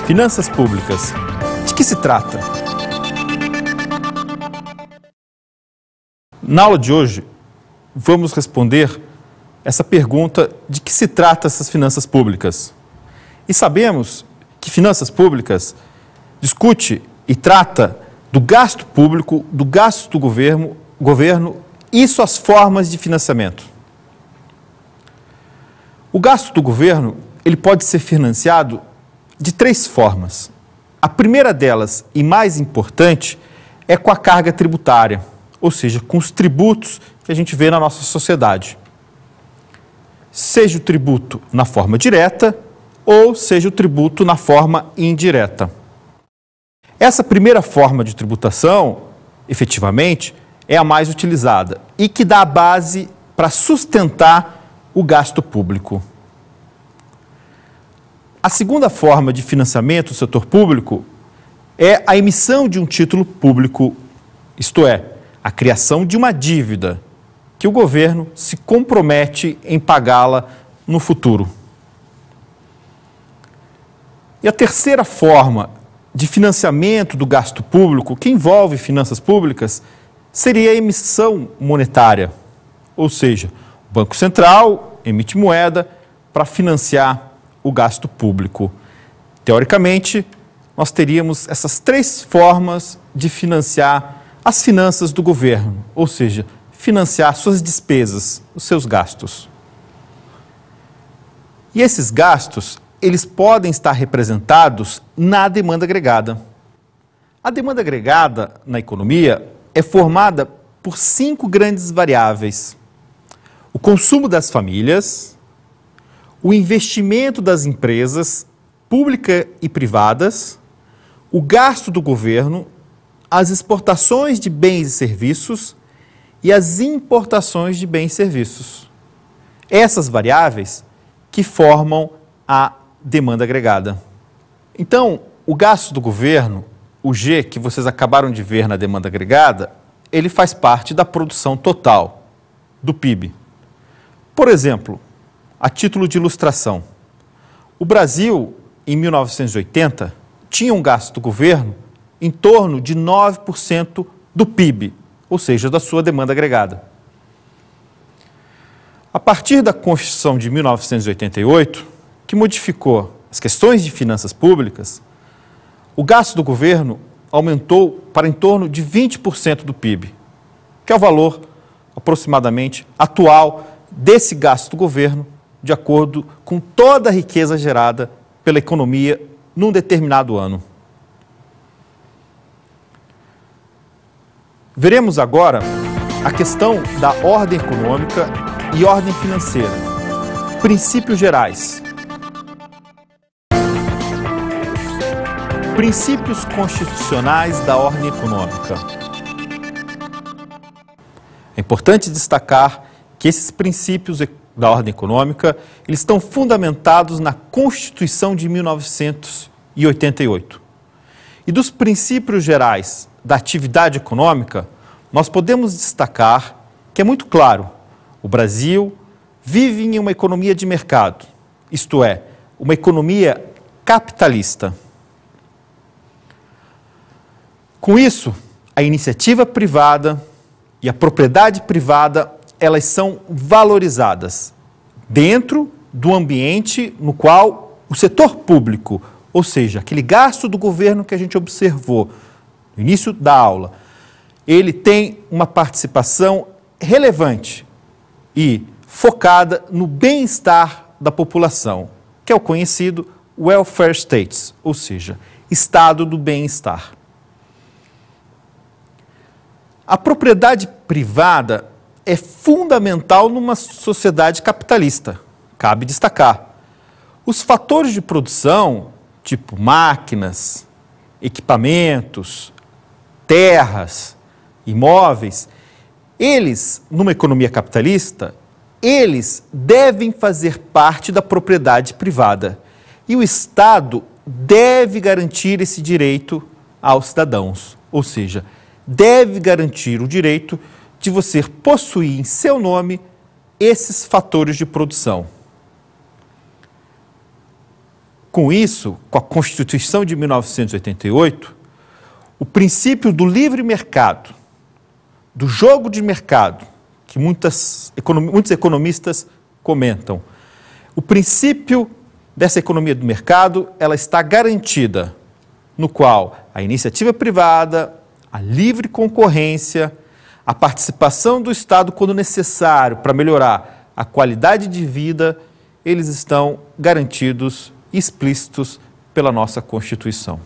Finanças públicas. De que se trata? Na aula de hoje, vamos responder essa pergunta: de que se trata essas finanças públicas? E sabemos que finanças públicas discute e trata do gasto público, do gasto do governo e suas formas de financiamento. O gasto do governo, ele pode ser financiado de três formas. A primeira delas, e mais importante, é com a carga tributária, ou seja, com os tributos que a gente vê na nossa sociedade. Seja o tributo na forma direta ou seja o tributo na forma indireta. Essa primeira forma de tributação, efetivamente, é a mais utilizada e que dá a base para sustentar o gasto público. A segunda forma de financiamento do setor público é a emissão de um título público, isto é, a criação de uma dívida que o governo se compromete em pagá-la no futuro. E a terceira forma de financiamento do gasto público, que envolve finanças públicas, seria a emissão monetária, ou seja, o Banco Central emite moeda para financiar o gasto público. Teoricamente, nós teríamos essas três formas de financiar as finanças do governo, ou seja, financiar suas despesas, os seus gastos. E esses gastos, eles podem estar representados na demanda agregada. A demanda agregada na economia é formada por 5 grandes variáveis: o consumo das famílias, o investimento das empresas públicas e privadas, o gasto do governo, as exportações de bens e serviços e as importações de bens e serviços. Essas variáveis que formam a demanda agregada. Então, o gasto do governo, o G que vocês acabaram de ver na demanda agregada, ele faz parte da produção total, do PIB. Por exemplo, a título de ilustração, o Brasil, em 1980, tinha um gasto do governo em torno de 9% do PIB, ou seja, da sua demanda agregada. A partir da Constituição de 1988, que modificou as questões de finanças públicas, o gasto do governo aumentou para em torno de 20% do PIB, que é o valor aproximadamente atual desse gasto do governo, de acordo com toda a riqueza gerada pela economia num determinado ano. Veremos agora a questão da ordem econômica e ordem financeira. Princípios gerais. Princípios constitucionais da ordem econômica. É importante destacar que esses princípios da ordem econômica, eles estão fundamentados na Constituição de 1988. E dos princípios gerais da atividade econômica, nós podemos destacar que é muito claro: o Brasil vive em uma economia de mercado, isto é, uma economia capitalista. Com isso, a iniciativa privada e a propriedade privada, elas são valorizadas dentro do ambiente no qual o setor público, ou seja, aquele gasto do governo que a gente observou no início da aula, ele tem uma participação relevante e focada no bem-estar da população, que é o conhecido welfare states, ou seja, estado do bem-estar. A propriedade privada é fundamental numa sociedade capitalista. Cabe destacar: os fatores de produção, tipo máquinas, equipamentos, terras, imóveis, eles, numa economia capitalista, eles devem fazer parte da propriedade privada. E o Estado deve garantir esse direito aos cidadãos, ou seja, deve garantir o direito de você possuir em seu nome esses fatores de produção. com isso, com a Constituição de 1988, o princípio do livre mercado, do jogo de mercado, que muitos economistas comentam, o princípio dessa economia do mercado, ela está garantida, no qual a iniciativa privada, a livre concorrência, a participação do Estado quando necessário para melhorar a qualidade de vida, eles estão garantidos, explícitos pela nossa Constituição.